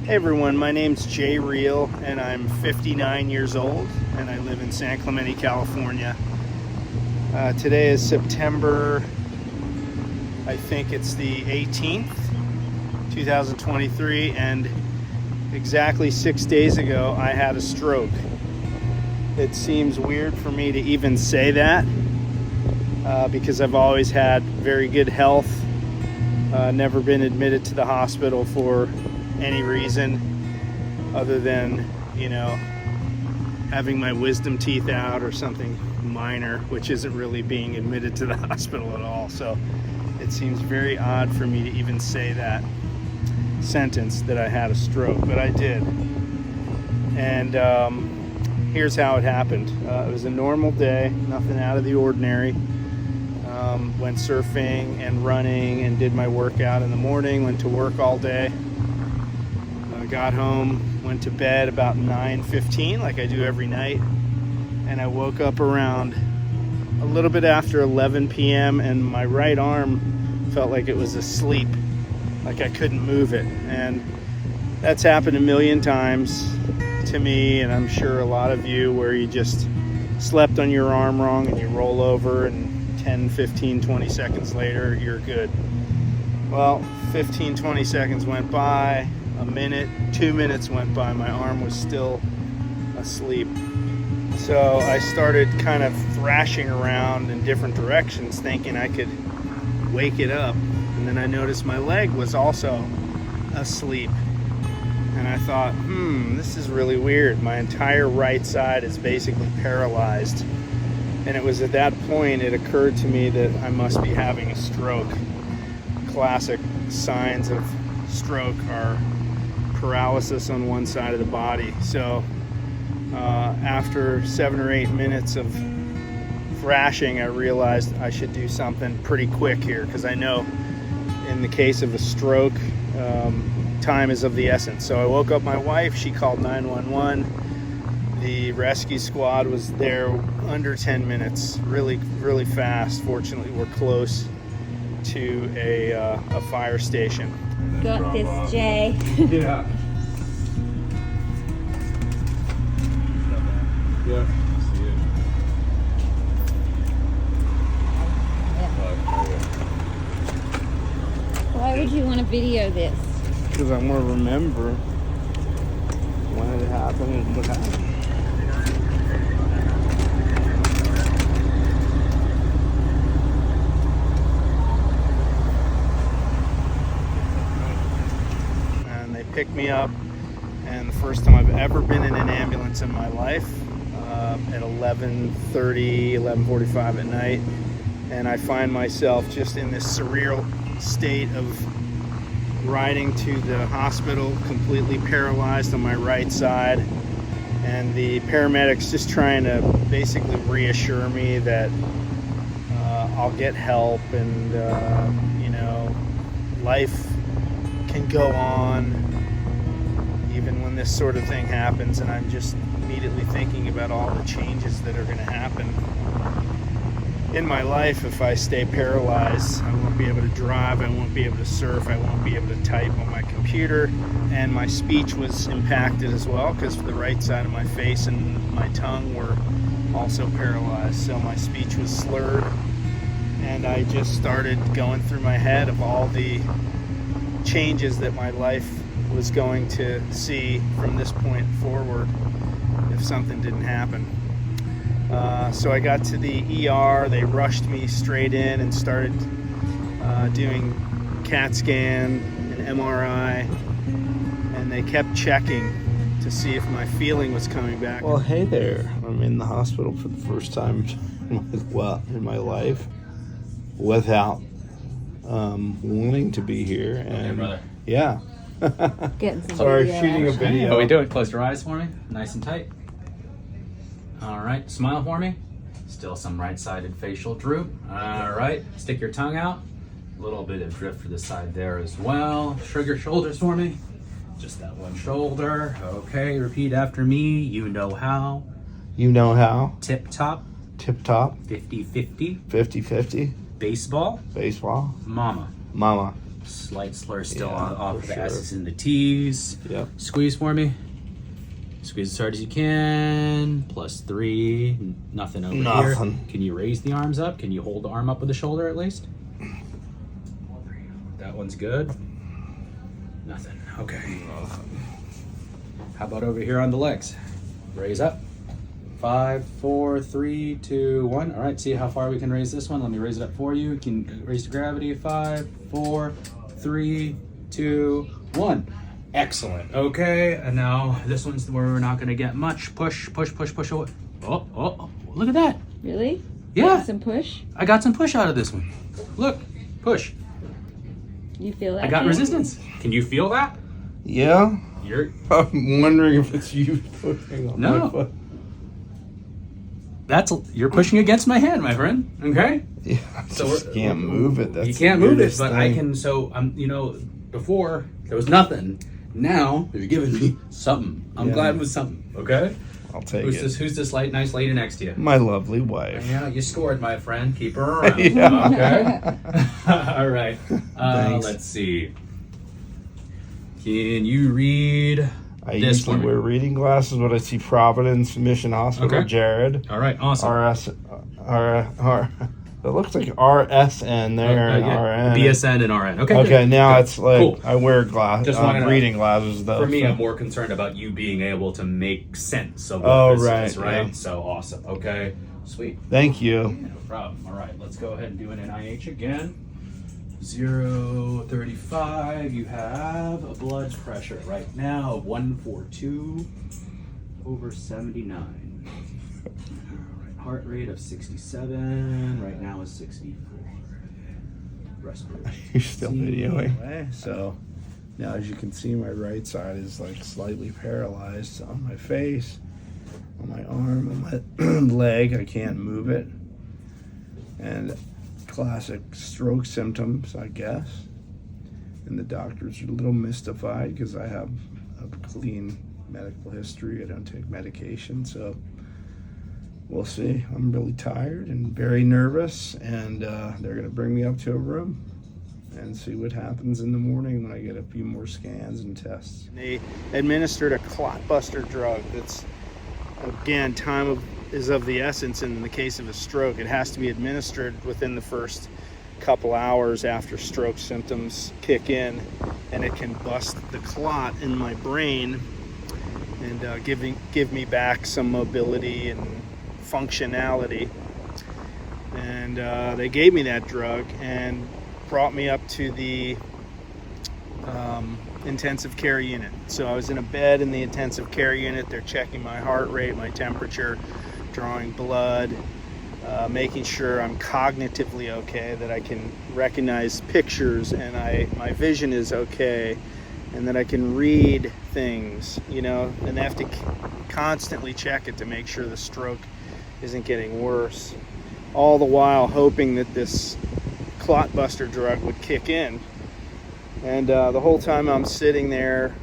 Hey everyone, my name's Jay Real and I'm 59 years old and I live in San Clemente, California. Today is September, I think it's the 18th, 2023, and exactly 6 days ago I had a stroke. It seems weird for me to even say that because I've always had very good health, never been admitted to the hospital for any reason other than, having my wisdom teeth out or something minor, which isn't really being admitted to the hospital at all. So it seems very odd for me to even say that sentence, that I had a stroke, but I did. And here's how it happened. It was a normal day, nothing out of the ordinary. Went surfing and running and did my workout in the morning, went to work all day. Got home, went to bed about 9:15 like I do every night, and I woke up around a little bit after 11 p.m. and my right arm felt like it was asleep, like I couldn't move it. And that's happened a million times to me, and I'm sure a lot of you, where you just slept on your arm wrong and you roll over and 10, 15, 20 seconds later you're good. Well, 15, 20 seconds went by, a minute, 2 minutes went by, my arm was still asleep. So I started kind of thrashing around in different directions thinking I could wake it up. And then I noticed my leg was also asleep. And I thought, this is really weird. My entire right side is basically paralyzed. And it was at that point it occurred to me that I must be having a stroke. Classic signs of stroke are paralysis on one side of the body. So after 7 or 8 minutes of thrashing, I realized I should do something pretty quick here, because I know in the case of a stroke, time is of the essence. So I woke up my wife, she called 911. The rescue squad was there under 10 minutes, really, really fast. Fortunately, we're close to a fire station. Got this, Jay. Yeah. Yeah. See it. Why would you want to video this? Because I want to remember when it happened and what happened. And they picked me up, and the first time I've ever been in an ambulance in my life, at 11:30, 11:45 at night, and I find myself just in this surreal state of riding to the hospital completely paralyzed on my right side, and the paramedics just trying to basically reassure me that I'll get help, and life can go on even when this sort of thing happens. And I'm just immediately thinking about all the changes that are going to happen in my life if I stay paralyzed. I won't be able to drive, I won't be able to surf, I won't be able to type on my computer, and my speech was impacted as well, because the right side of my face and my tongue were also paralyzed. So my speech was slurred, and I just started going through my head of all the changes that my life was going to see from this point forward if something didn't happen. So I got to the ER, they rushed me straight in and started doing CAT scan and MRI, and they kept checking to see if my feeling was coming back. Well, hey there. I'm in the hospital for the first time in my life without wanting to be here. And okay, brother. Yeah. Getting some Sorry, video shooting a action. video. How we doing? Close your eyes for me. Nice and tight. All right. Smile for me. Still some right-sided facial droop. All right. Stick your tongue out. A little bit of drift for the side there as well. Shrug your shoulders for me. Just that one shoulder. Okay. Repeat after me. You know how. You know how. Tip top. Tip top. 50-50. 50-50. Baseball. Baseball. Mama. Mama. Slight slur still Yeah, off for the sure. S's and the T's. Yep. Squeeze for me. Squeeze as hard as you can. +3. Nothing over Nothing. here. Can you raise the arms up? Can you hold the arm up with the shoulder at least? That one's good. Nothing. Okay. How about over here on the legs? Raise up. 5, 4, 3, 2, 1. All right, see how far we can raise this one. Let me raise it up for you. You can raise the gravity. 5, 4, 3, 2, 1. Excellent. Okay, and now this one's where we're not going to get much. Push, push, push, push away. Oh, look at that. Really? Yeah. Got some push? I got some push out of this one. Look, push. You feel that? I got Jay? resistance. Can you feel that? Yeah. You're I'm wondering if it's you pushing on No. my foot. you're pushing against my hand, my friend. Okay. Yeah, I just can't move it. That's You can't the move it, weirdest but I thing. can. So before there was nothing. Now you're giving me something. I'm Yeah. glad it was something. Okay. I'll take Who's it. this? Who's this nice lady next to you? My lovely wife. Yeah, you scored, my friend. Keep her around. Yeah. Okay. All right. Thanks. Let's see. Can you read I this usually for me? wear reading glasses, but I see Providence Mission Hospital, Okay. Jared. All right. Awesome. It looks like RSN there and RN. BSN and RN. Okay. Okay, good. now Good. it's like Cool. I wear Just wanted to- reading glasses though. For me, so- I'm more concerned about you being able to make sense of what Oh, this right, is, right? yeah. So awesome. Okay, sweet. Thank you. No problem. All right, let's go ahead and do an NIH again. 035. You have a blood pressure right now of 142/79. All right, heart rate of 67. Right now is 64. Respiratory. You're still videoing. So now, as you can see, my right side is like slightly paralyzed on my face, on my arm, on my leg. I can't move it. And classic stroke symptoms, I guess. And the doctors are a little mystified because I have a clean medical history. I don't take medication, so we'll see. I'm really tired and very nervous, and they're going to bring me up to a room and see what happens in the morning when I get a few more scans and tests. They administered a clot buster drug that's, again, is of the essence in the case of a stroke. It has to be administered within the first couple hours after stroke symptoms kick in, and it can bust the clot in my brain and give me back some mobility and functionality. And they gave me that drug and brought me up to the intensive care unit. So I was in a bed in the intensive care unit. They're checking my heart rate, my temperature, drawing blood, making sure I'm cognitively okay, that I can recognize pictures and my vision is okay, and that I can read things, and they have to constantly check it to make sure the stroke isn't getting worse, all the while hoping that this clot buster drug would kick in. And the whole time I'm sitting there,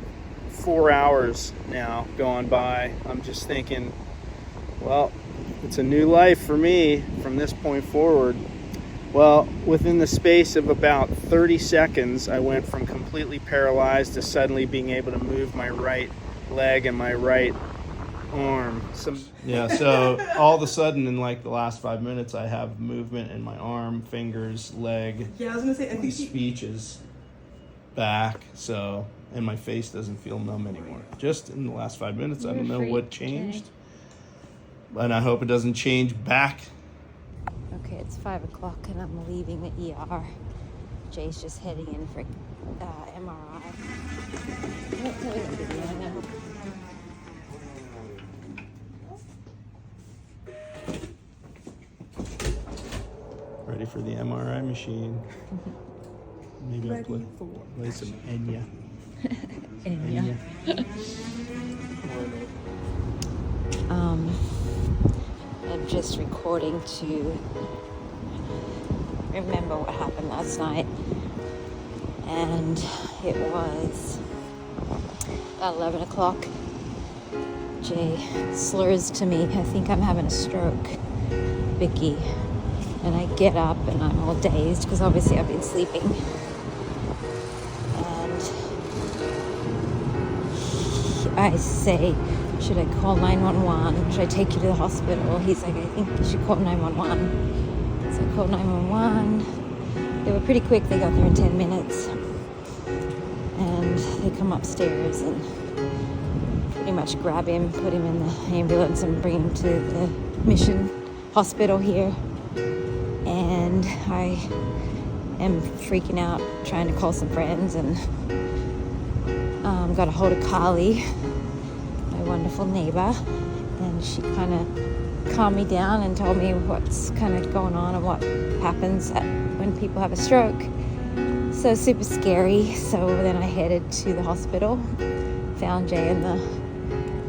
4 hours now gone by, I'm just thinking, well, it's a new life for me from this point forward. Well, within the space of about 30 seconds, I went from completely paralyzed to suddenly being able to move my right leg and my right arm. So all of a sudden, in like the last 5 minutes, I have movement in my arm, fingers, leg. Yeah, I was gonna say, I My think speech is back, and my face doesn't feel numb anymore. Just in the last 5 minutes, I don't know what changed, and I hope it doesn't change back. Okay, it's 5 o'clock and I'm leaving the ER. Jay's just heading in for MRI. Ready for the MRI machine. Maybe I'll play some Enya. Enya. I'm just recording to remember what happened last night. And it was about 11 o'clock. Jay slurs to me, I think I'm having a stroke, Vicky. And I get up and I'm all dazed because obviously I've been sleeping. I say, should I call 911? Should I take you to the hospital? He's like, I think you should call 911. So I called 911. They were pretty quick. They got there in 10 minutes. And they come upstairs and pretty much grab him, put him in the ambulance and bring him to the Mission Hospital here. And I am freaking out, trying to call some friends, and got a hold of Carly, my wonderful neighbor, and she kind of calmed me down and told me what's kind of going on and what happens when people have a stroke. So super scary. So then I headed to the hospital, found Jay in the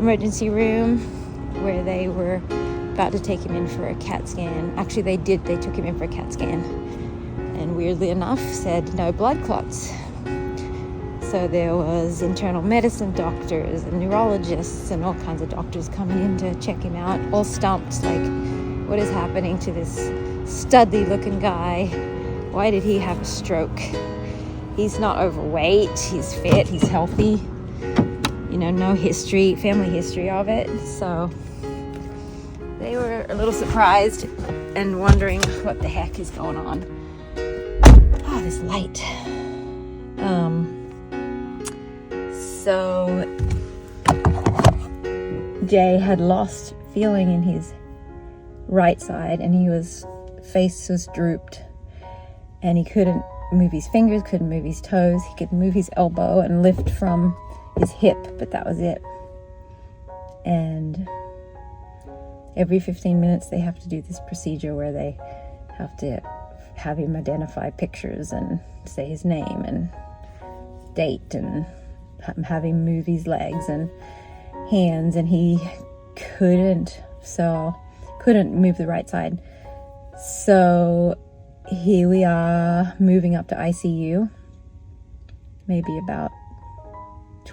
emergency room where they were about to take him in for a CAT scan. Actually, they took him in for a CAT scan, and weirdly enough said no blood clots. So there was internal medicine doctors and neurologists and all kinds of doctors coming in to check him out, all stumped, like, what is happening to this studly looking guy? Why did he have a stroke? He's not overweight, he's fit, he's healthy, you know, no family history of it. So they were a little surprised and wondering what the heck is going on. Oh, this light. So Jay had lost feeling in his right side, and his face was drooped, and he couldn't move his fingers, couldn't move his toes. He could move his elbow and lift from his hip, but that was it. And every 15 minutes they have to do this procedure where they have to have him identify pictures and say his name and date and have him move his legs and hands, and he couldn't move the right side. So here we are, moving up to ICU, maybe about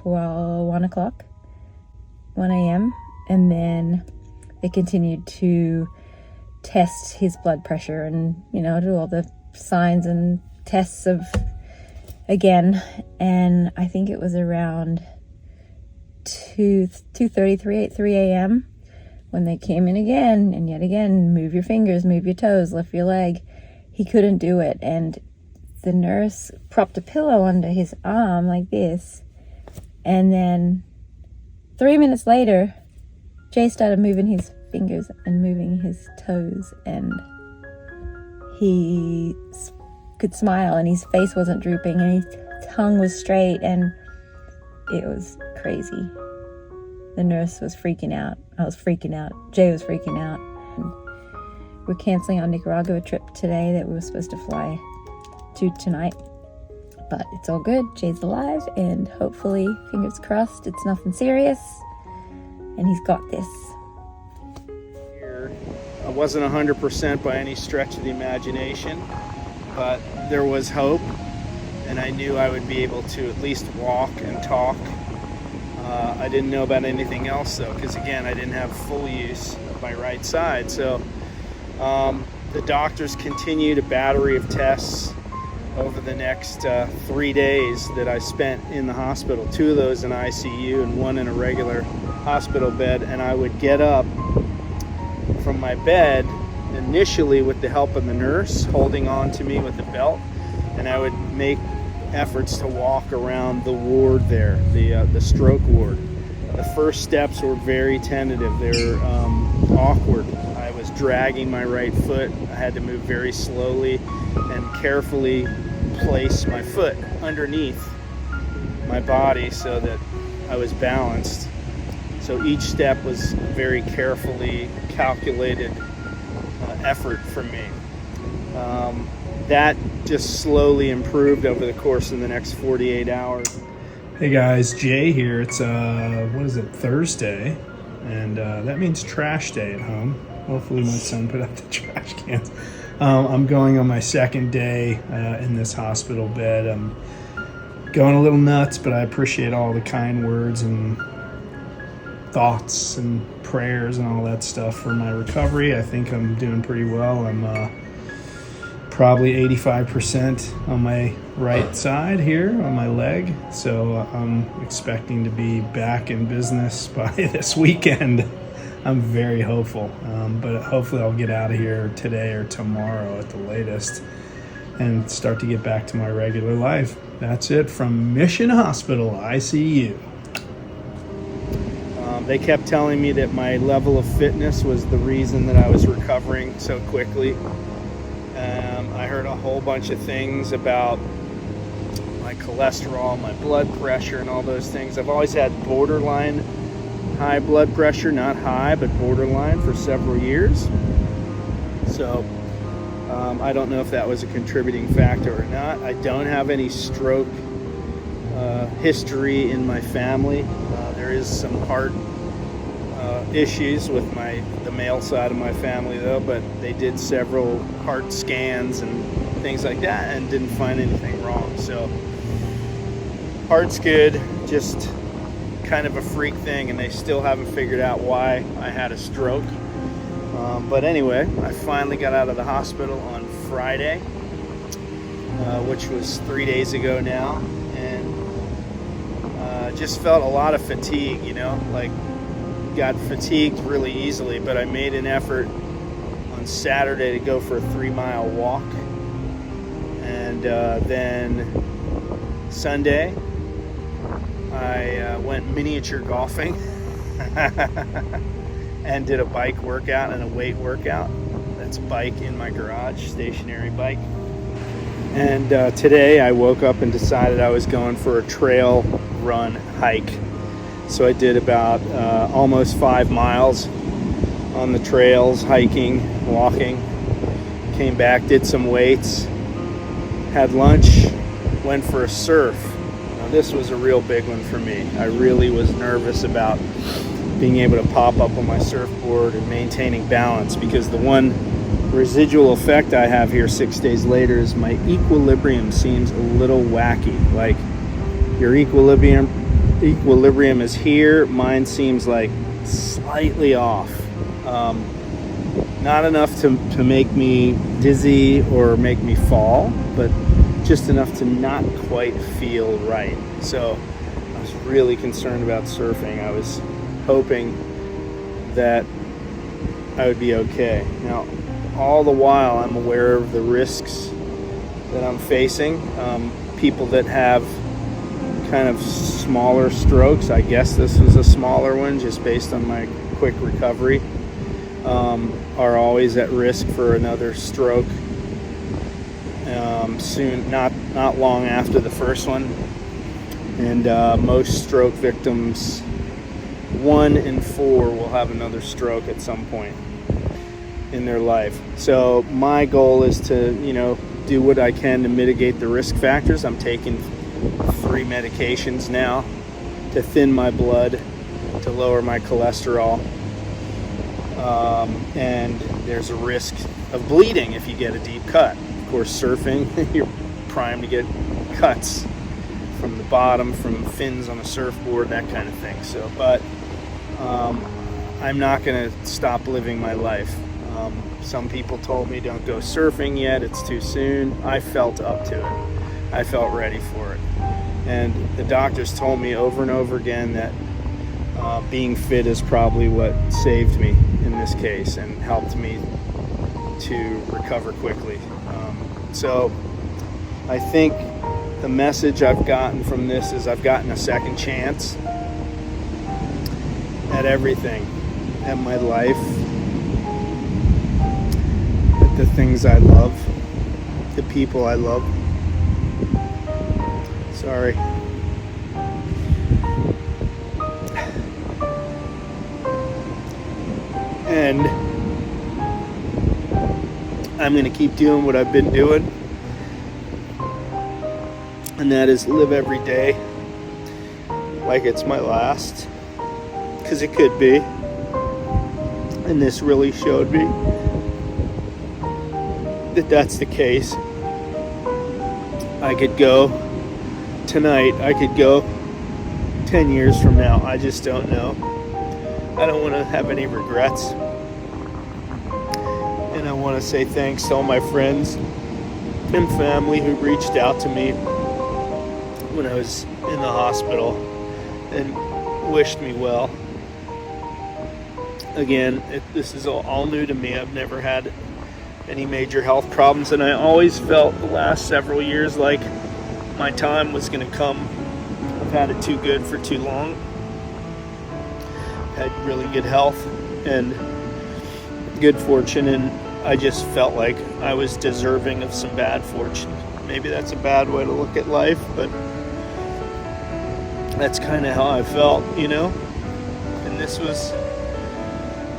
1 a.m. And then they continued to test his blood pressure and, do all the signs and tests again. And I think it was around 2:33, 3 a.m. when they came in again, and yet again, move your fingers, move your toes, lift your leg. He couldn't do it, and the nurse propped a pillow under his arm like this, and then 3 minutes later, Jay started moving his fingers and moving his toes, and he could smile, and his face wasn't drooping, and his tongue was straight, and it was crazy. The nurse was freaking out. I was freaking out. Jay was freaking out. And we're canceling our Nicaragua trip today that we were supposed to fly to tonight. But it's all good. Jay's alive, and hopefully, fingers crossed, it's nothing serious, and he's got this. I wasn't 100% by any stretch of the imagination, but there was hope, and I knew I would be able to at least walk and talk. I didn't know about anything else, though, because again, I didn't have full use of my right side. So the doctors continued a battery of tests over the next 3 days that I spent in the hospital. 2 of those in ICU and 1 in a regular hospital bed. And I would get up from my bed initially with the help of the nurse holding on to me with the belt, and I would make efforts to walk around the ward there, the stroke ward. The first steps were very tentative. They were awkward. I was dragging my right foot. I had to move very slowly and carefully place my foot underneath my body so that I was balanced. So each step was very carefully calculated effort for me. That just slowly improved over the course of the next 48 hours. Hey guys, Jay here. It's Thursday, and that means trash day at home. Hopefully my son put out the trash cans. I'm going on my second day in this hospital bed. I'm going a little nuts, but I appreciate all the kind words and thoughts and prayers and all that stuff for my recovery. I think I'm doing pretty well. I'm probably 85% on my right side here on my leg. So I'm expecting to be back in business by this weekend. I'm very hopeful, but hopefully I'll get out of here today or tomorrow at the latest and start to get back to my regular life. That's it from Mission Hospital ICU. They kept telling me that my level of fitness was the reason that I was recovering so quickly. I heard a whole bunch of things about my cholesterol, my blood pressure, and all those things. I've always had borderline high blood pressure, not high, but borderline for several years. So I don't know if that was a contributing factor or not. I don't have any stroke history in my family. There is some heart issues with the male side of my family, though, but they did several heart scans and things like that and didn't find anything wrong. So heart's good, just kind of a freak thing, and they still haven't figured out why I had a stroke. But anyway, I finally got out of the hospital on Friday, which was 3 days ago now, and just felt a lot of fatigue, like got fatigued really easily, but I made an effort on Saturday to go for a 3-mile walk, and then Sunday I went miniature golfing and did a bike workout and a weight workout. That's a bike in my garage, stationary bike. And today I woke up and decided I was going for a trail run hike. So I did about almost 5 miles on the trails, hiking, walking. Came back, did some weights, had lunch, went for a surf. Now this was a real big one for me. I really was nervous about being able to pop up on my surfboard and maintaining balance, because the one residual effect I have here 6 days later is my equilibrium seems a little wacky. Like your equilibrium is here, mine seems like slightly off. Not enough to make me dizzy or make me fall, but just enough to not quite feel right. So I was really concerned about surfing. I was hoping that I would be okay. Now, all the while I'm aware of the risks that I'm facing. People that have kind of smaller strokes, I guess this was a smaller one just based on my quick recovery, are always at risk for another stroke soon, not long after the first one. And most stroke victims, 1 in 4 will have another stroke at some point in their life. So my goal is to, do what I can to mitigate the risk factors. I'm taking 3 medications now to thin my blood, to lower my cholesterol, and there's a risk of bleeding if you get a deep cut. Of course, surfing, you're primed to get cuts from the bottom, from fins on a surfboard, that kind of thing. So, but I'm not going to stop living my life. Some people told me don't go surfing yet, it's too soon. I felt up to it. I felt ready for it. And the doctors told me over and over again that being fit is probably what saved me in this case and helped me to recover quickly. So I think the message I've gotten from this is I've gotten a second chance at everything, at my life, at the things I love, the people I love. Sorry. And I'm going to keep doing what I've been doing, and that is live every day like it's my last, because it could be. And this really showed me that that's the case. I could go tonight, I could go 10 years from now. I just don't know. I don't want to have any regrets. And I want to say thanks to all my friends and family who reached out to me when I was in the hospital and wished me well. Again, this is all new to me. I've never had any major health problems, and I always felt the last several years like my time was going to come. I've had it too good for too long. Had really good health and good fortune, and I just felt like I was deserving of some bad fortune. Maybe that's a bad way to look at life, but that's kind of how I felt, you know? And this was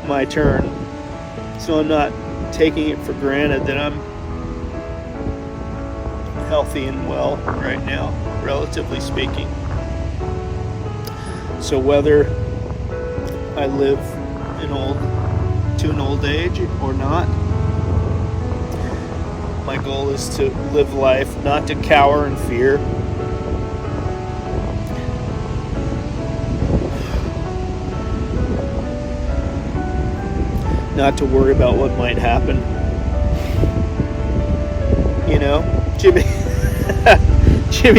my turn. So I'm not taking it for granted that I'm healthy and well right now, relatively speaking. So whether I live to an old age or not, my goal is to live life, not to cower in fear, not to worry about what might happen. You know, Jimmy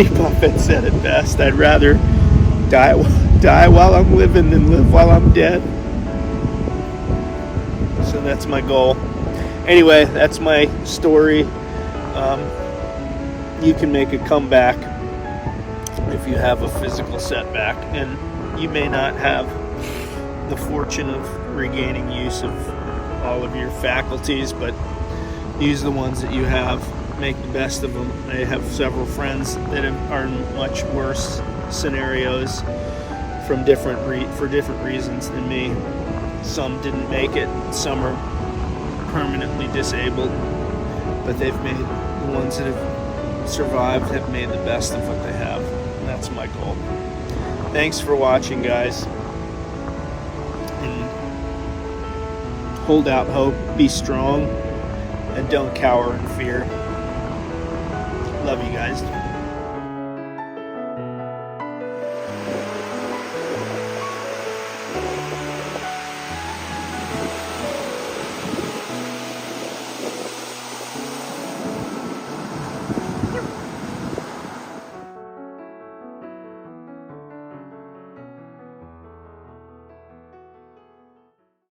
Buffett said it best. I'd rather die while I'm living than live while I'm dead. So that's my goal. Anyway, that's my story. You can make a comeback if you have a physical setback, and you may not have the fortune of regaining use of all of your faculties, but use the ones that you have. Make the best of them. I have several friends that are in much worse scenarios for different reasons than me. Some didn't make it. Some are permanently disabled, but the ones that have survived have made the best of what they have. And that's my goal. Thanks for watching, guys. And hold out hope, be strong, and don't cower in fear. Love you guys.